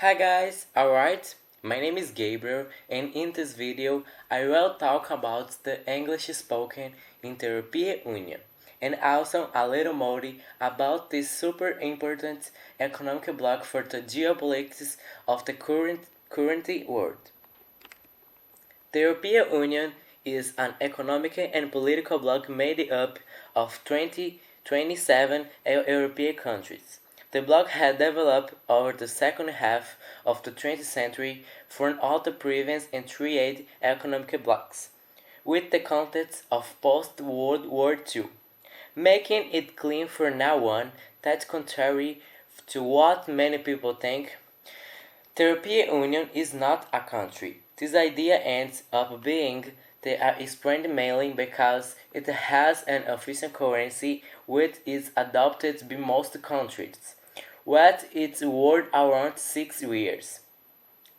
Hi guys, alright? My name is Gabriel and in this video I will talk about the English spoken in the European Union and also a little more about this super important economic bloc for the geopolitics of the current world. The European Union is an economic and political bloc made up of 27 European countries. The bloc had developed over the second half of the 20th century from all the previous and triad economic blocs, with the context of post-World War II, making it clear from now on that contrary to what many people think, the European Union is not a country. This idea ends up being spread mainly because it has an official currency which is adopted by most countries, with its worth around 6 years.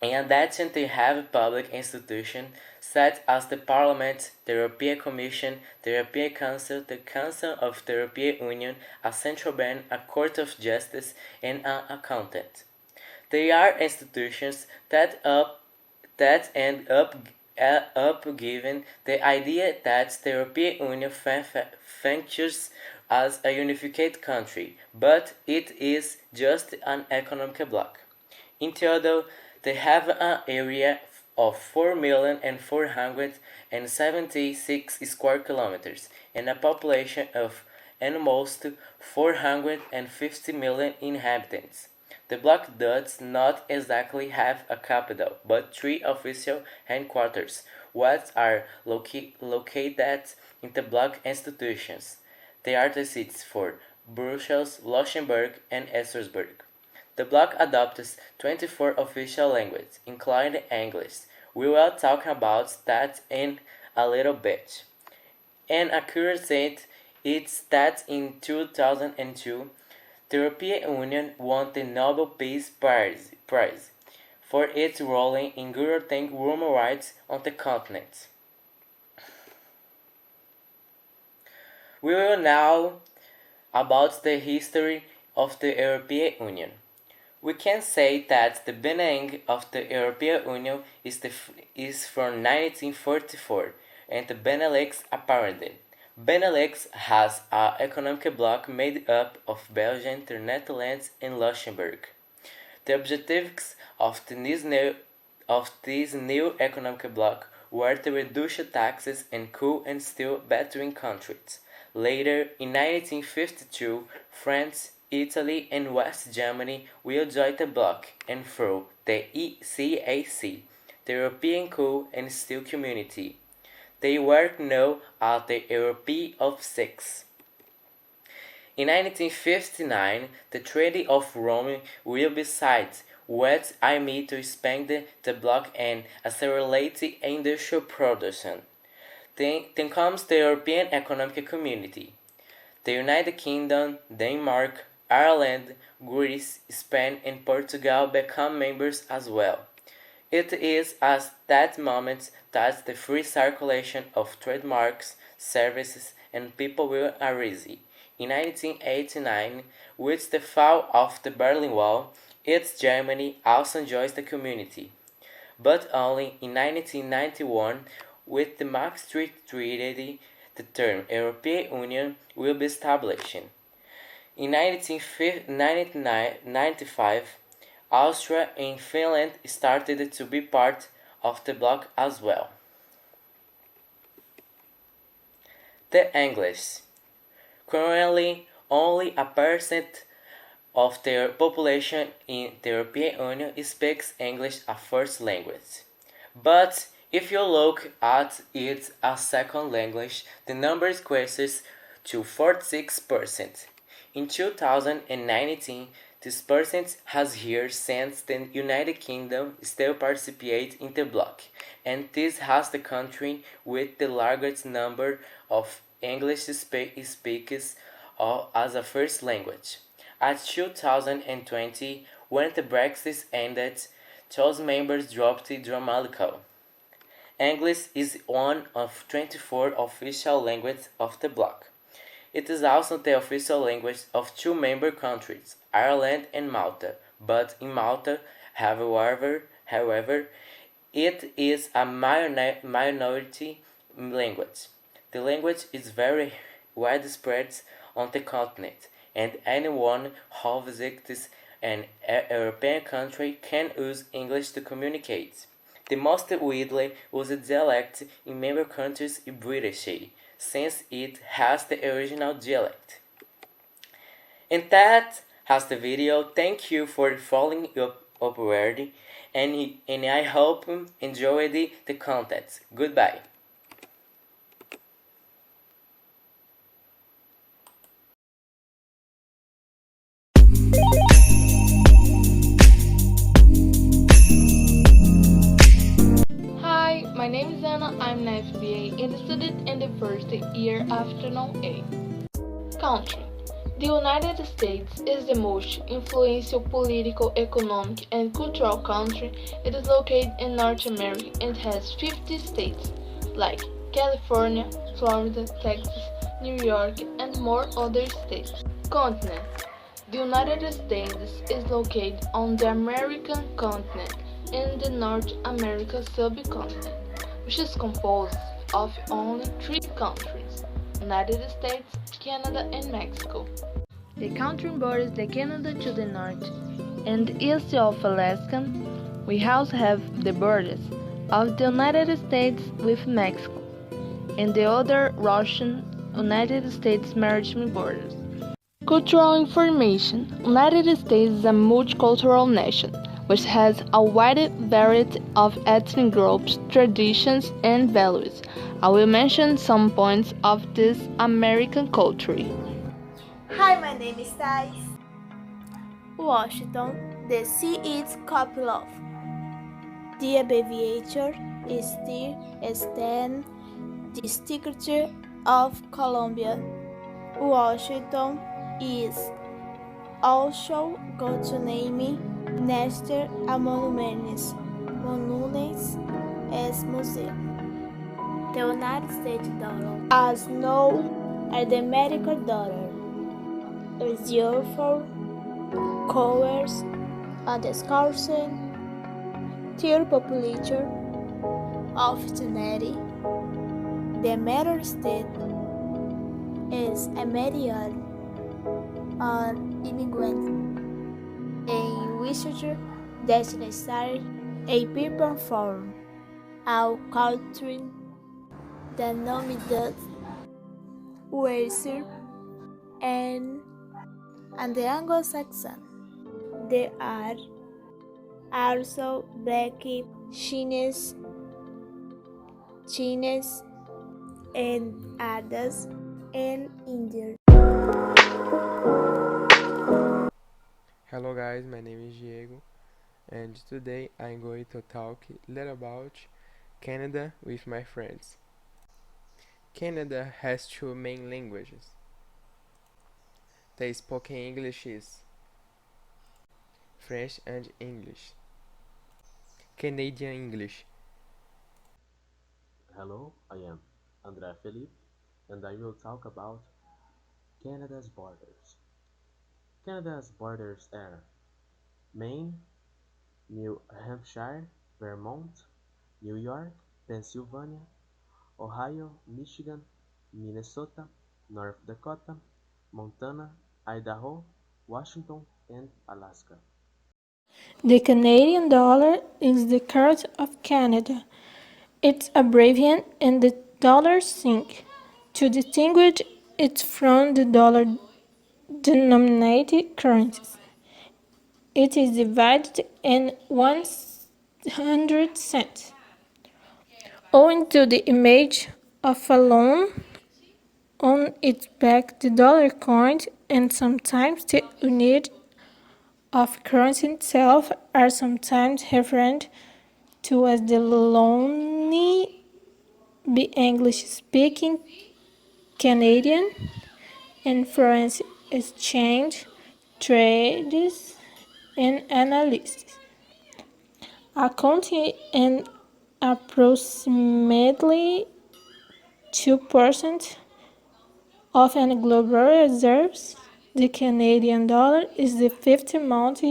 In addition, they have public institutions such as the Parliament, the European Commission, the European Council, the Council of the European Union, a central bank, a court of justice, and an accountant. They are institutions that end up giving the idea that the European Union functions as a unified country, but it is just an economic bloc. In total, they have an area of 4,476 square kilometers and a population of almost 450 million inhabitants. The bloc does not exactly have a capital, but three official headquarters, which are located in the bloc institutions. They are the seats for Brussels, Luxembourg, and Strasbourg. The bloc adopts 24 official languages, including English. We will talk about that in a little bit. An accuracy is that in 2002, the European Union won the Nobel Peace Prize for its role in guaranteeing human rights on the continent. We will now about the history of the European Union. We can say that the beginning of the European Union is from 1944 and the Benelux apparently. Benelux has an economic bloc made up of Belgium, the Netherlands, and Luxembourg. The objectives of this new economic bloc were to reduce taxes and coal and steel between countries. Later, in 1952, France, Italy, and West Germany will join the bloc and through the ECAC, the European Coal and Steel Community. They were known as the Europe of Six. In 1959, the Treaty of Rome will be signed, which aimed to expand the bloc and accelerate industrial production. Then comes the European Economic Community. The United Kingdom, Denmark, Ireland, Greece, Spain, and Portugal become members as well. It is at that moment that the free circulation of trademarks, services, and people will arise. In 1989, with the fall of the Berlin Wall, its Germany also joins the community. But only in 1991, with the Maastricht Treaty, the term European Union will be established. In 1995, Austria and Finland started to be part of the bloc as well. The English. Currently, only a percent of their population in the European Union speaks English as first language. But if you look at it as second language, the number increases to 46%. In 2019, this percent has here since the United Kingdom still participates in the bloc, and this has the country with the largest number of English speakers as a first language. At 2020, when the Brexit ended, those members dropped dramatically. English is one of 24 official languages of the bloc. It is also the official language of two member countries, Ireland and Malta, but in Malta, However, it is a minority language. The language is very widespread on the continent, and anyone who visits an European country can use English to communicate. The most widely used dialect in member countries is British, since it has the original dialect. And that has the video. Thank you for following upward, and I hope you enjoyed the content. Goodbye. Hi, my name is Anna. I'm an FBA and studied in the first year afternoon A. Country. The United States is the most influential political, economic, and cultural country. It is located in North America and has 50 states, like California, Florida, Texas, New York, and more other states. Continent. The United States is located on the American continent in the North America subcontinent, which is composed of only three countries: United States, Canada, and Mexico. The country borders the Canada to the north and east of Alaska. We also have the borders of the United States with Mexico and the other Russian United States maritime borders. Cultural information. United States is a multicultural nation which has a wide variety of ethnic groups, traditions, and values. I will mention some points of this American culture. Hi, my name is Thais. Washington, D.C. is capital of. The abbreviature is the Eastern District of Columbia. Washington is also got to name next a monuments as museum. The United States dollar, as known as the American dollar, is used for covers and discussion the population of the nation. The United States is a median on immigrants in which that necessary a people from our country denominated Western and the Anglo-Saxon. There are also black Chinese and others in India. Hello guys, my name is Diego and today I'm going to talk a little about Canada with my friends. Canada has two main languages. The spoken English is French and English. Canadian English. Hello, I am André Felipe and I will talk about Canada's borders. Canada's borders are Maine, New Hampshire, Vermont, New York, Pennsylvania, Ohio, Michigan, Minnesota, North Dakota, Montana, Idaho, Washington, and Alaska. The Canadian dollar is the currency of Canada. It's abbreviated in the dollar cent to distinguish it from the dollar-denominated currencies. It is divided in 100 cents. Owing to the image of a lion on its back, the dollar coin and sometimes the unit of currency itself are sometimes referred to as the lonely be English-speaking Canadian and foreign exchange traders and analysts, accounting in approximately 2% of any global reserves. The Canadian dollar is the fifth most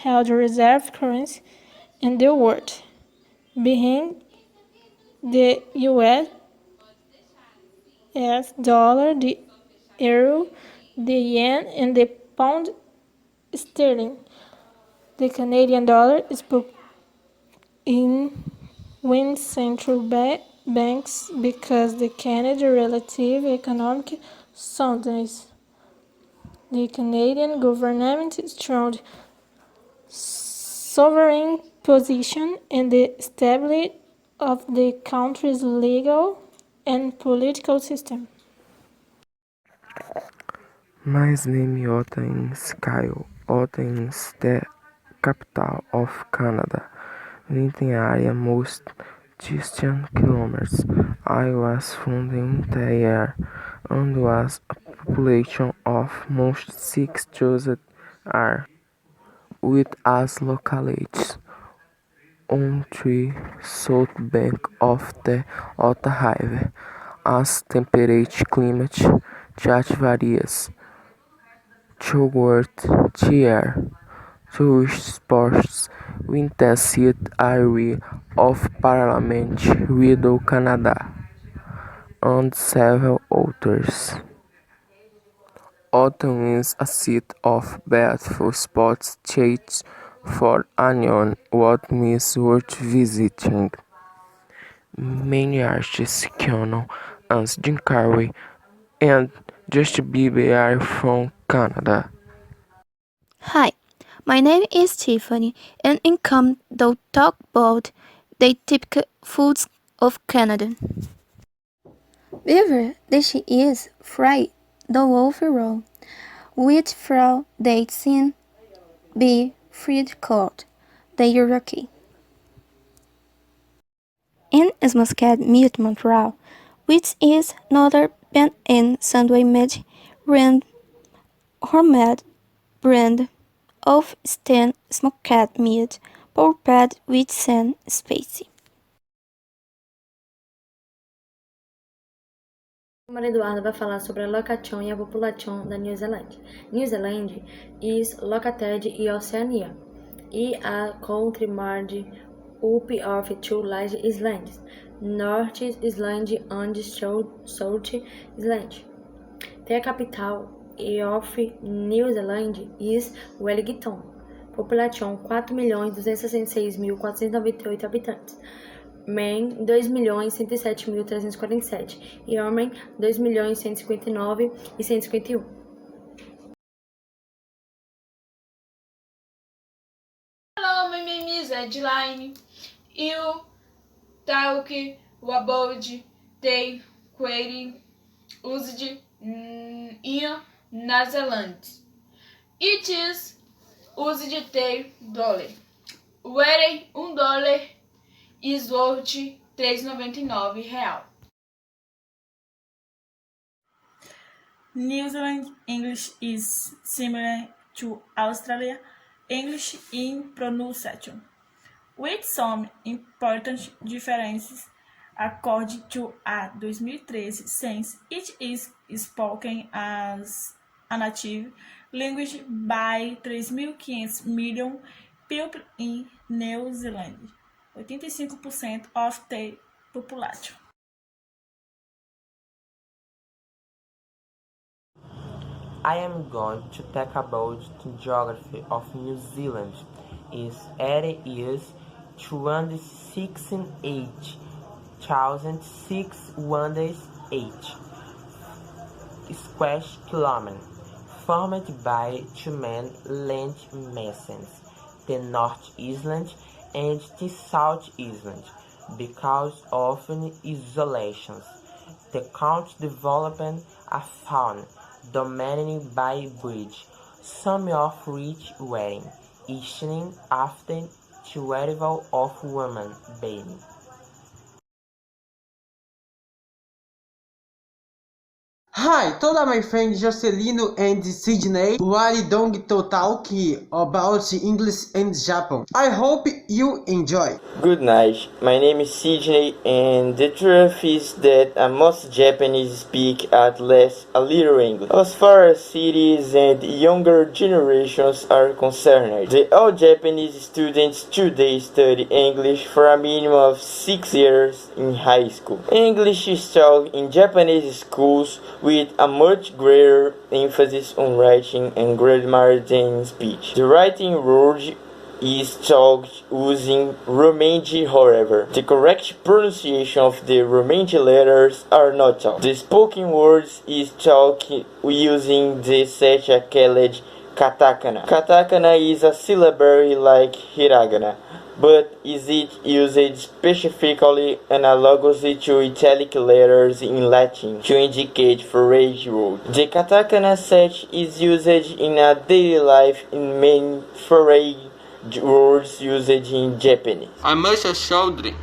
held reserve currency in the world, behind the US dollar, the euro, the yen, and the pound sterling. The Canadian dollar is put in when central banks because the Canada relative economic soundness. The Canadian government strong sovereign position and the stability of the country's legal and political system. My name is Kyle. Ottawa is the capital of Canada. Within area most distant kilometers. I was founded in the year and was a population of most 6,000 are with as localities on the south bank of the Ottawa River. As temperature climate change varies toward the year. Tourist sports winter seat area of Parliament Rideau, Canada, and several others. Autumn is a seat of beautiful sports church for anyone what is worth visiting. Many artists, Keanu and Jim Carrey, and Justin Bieber are from Canada. Hi, my name is Tiffany, and in come to talk about the typical foods of Canada. Beaver dish is fried dough overall, with from dates in be fried called the Euroke. And smashed meat Montreal, which is another than in sandwich made brand homemade brand of stand smoked meat, peppered with some spicy. Maria Eduarda vai falar sobre a location e a população da New Zealand. New Zealand is located in Oceania e a country made up of two large islands, North Island and South Island. The capital of New Zealand is Wellington. População 4.266.498 habitantes. Men 2.107.347 e homem 2.159.151. Hello, my name is Edline. You talk about the query used in New Zealand. It is used the dollar, where $1 is worth R$3,99. New Zealand English is similar to Australia English in pronunciation, with some important differences according to a 2013 census. It is spoken as a native language by 3.500 million people in New Zealand, 85% of the population. I am going to talk about the geography of New Zealand. Its area is 268,608 square kilometers, formed by two main land masses, the North Island and the South Island. Because of isolations, the country developed a fauna dominated by breeds, some of which were extinct after the arrival of women bathing. Hi, toda my friend Jocelino and Sydney who are going to talk about English and Japan. I hope you enjoy. Good night. My name is Sydney, and the truth is that most Japanese speak at least a little English. As far as cities and younger generations are concerned, all Japanese students today study English for a minimum of 6 years in high school. English is taught in Japanese schools with a much greater emphasis on writing and grammar than speech. The writing world is taught using Romanji, however. The correct pronunciation of the Romanji letters are not taught. The spoken words is taught using the such-called katakana. Katakana is a syllable like hiragana, but is it used specifically analogously to italic letters in Latin to indicate phrase words. The katakana such is used in a daily life in many phrase words used in Japanese. I must children,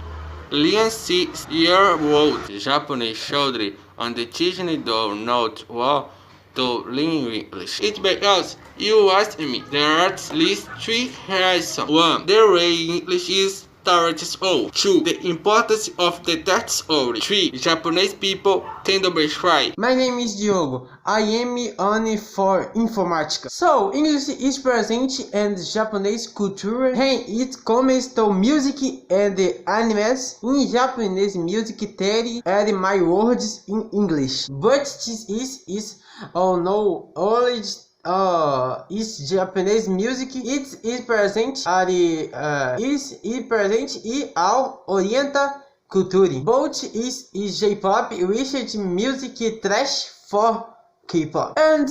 learn 6-year-old Japanese children on the teaching door not well to learn English. It's because you asked me. There are at least 3 reasons. 1. The way English is taught at all. 2. The importance of the text only. 3. Japanese people tend to be shy. My name is Diogo. I am only for Informatica. So, English is present in Japanese culture and it comes to music and animes. In Japanese music theory add my words in English. But this is no only is Japanese music. It is present in all Oriental culture. Both is J-pop, which music trash for K-pop, and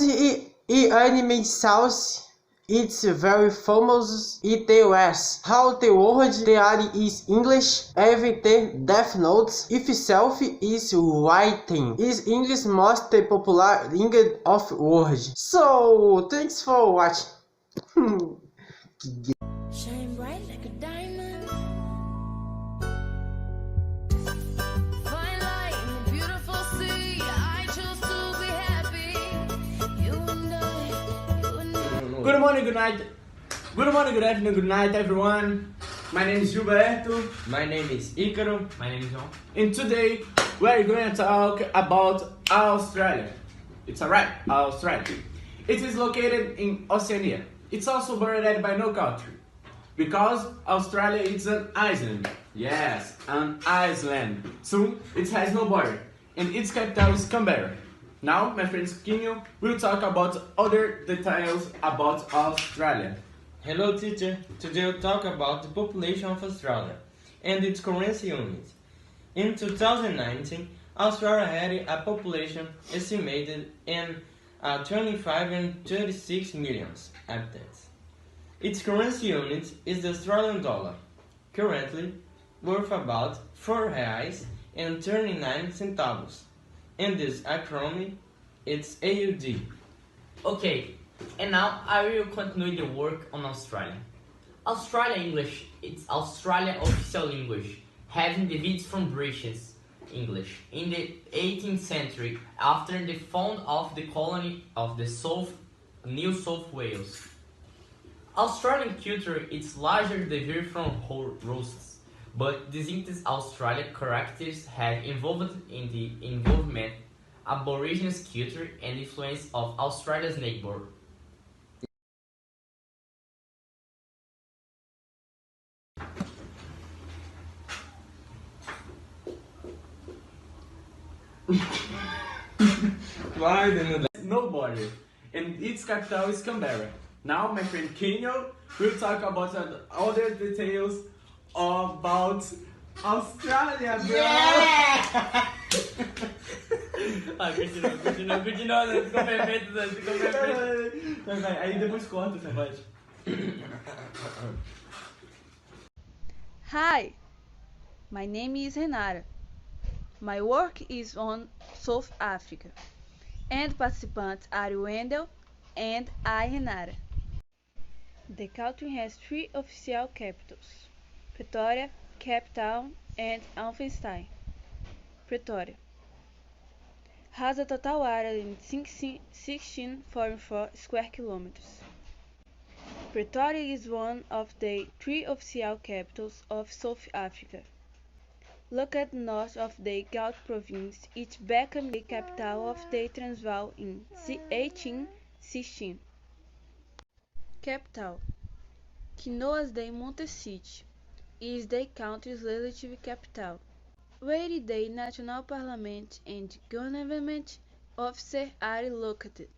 anime sauce. It's very famous in the West. How the word there is English, every the Death Notes itself is writing. Is English most popular language of words. So thanks for watching. Shine bright like a diamond. Fine light in a beautiful sea. I choose to be happy. You and I. Good morning, good night. Good morning, good afternoon, good night, everyone. My name is Gilberto. My name is Ícaro. My name is João. And today we're going to talk about Australia. It's alright, Australia. It is located in Oceania. It's also bordered by no country, because Australia is an island. Yes, an island. So it has no border, and its capital is Canberra. Now, my friend Kinho will talk about other details about Australia. Hello, teacher. Today we'll talk about the population of Australia and its currency unit. In 2019, Australia had a population estimated in 25 and 36 million inhabitants. Its currency unit is the Australian dollar, currently worth about $4.39. And this acronym, it's AUD. Okay, and now I will continue the work on Australia. Australia English, it's Australia official English, having deviated from British English in the 18th century after the found of the colony of the New South Wales. Australian culture is largely derived from roots, but distinctive Australian characters have evolved in the involvement Aborigines culture and influence of Australia's neighbour. No border, and its capital is Canberra. Now, my friend Kinho will talk about other details about Australia, bro. Yeah! Continua, ficou perfeito. Vai, aí depois corta essa parte. Hi, my name is Renata. My work is on South Africa, and participants are Wendell and I, Renata. The country has 3 official capitals: Pretoria, Cape Town, and Alphenstein. Pretoria. has a total area of 16.44 square kilometers. Pretoria is one of the 3 official capitals of South Africa. Located north of the Gauteng province, it became the capital of the Transvaal in 1816. Capital, known as the Montecity, is the country's legislative capital, where the national parliament and government offices are located.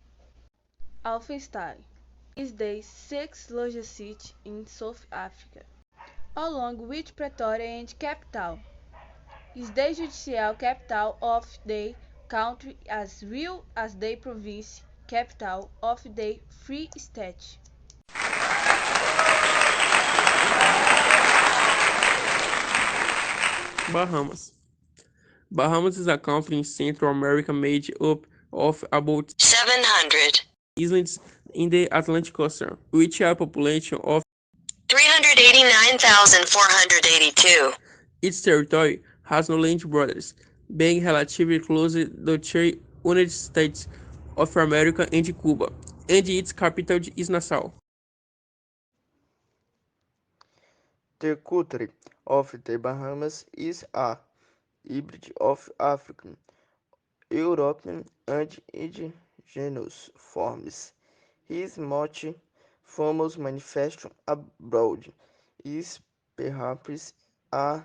Alphenstein is the sixth largest city in South Africa, along with Pretoria and Cape Town. Is the judicial capital of the country as well as the province capital of the Free State. Bahamas. Bahamas is a country in Central America made up of about 700. islands in the Atlantic Ocean, which have a population of 389,482. Its territory has no land borders, being relatively close to the United States of America and Cuba, and its capital is Nassau. The culture of the Bahamas is a hybrid of African, European, and indigenous forms. His most famous manifesto abroad is perhaps a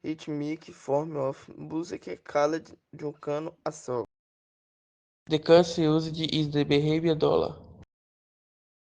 rhythmic form of music called juncano a sol. The currency used is the Bahamian dollar.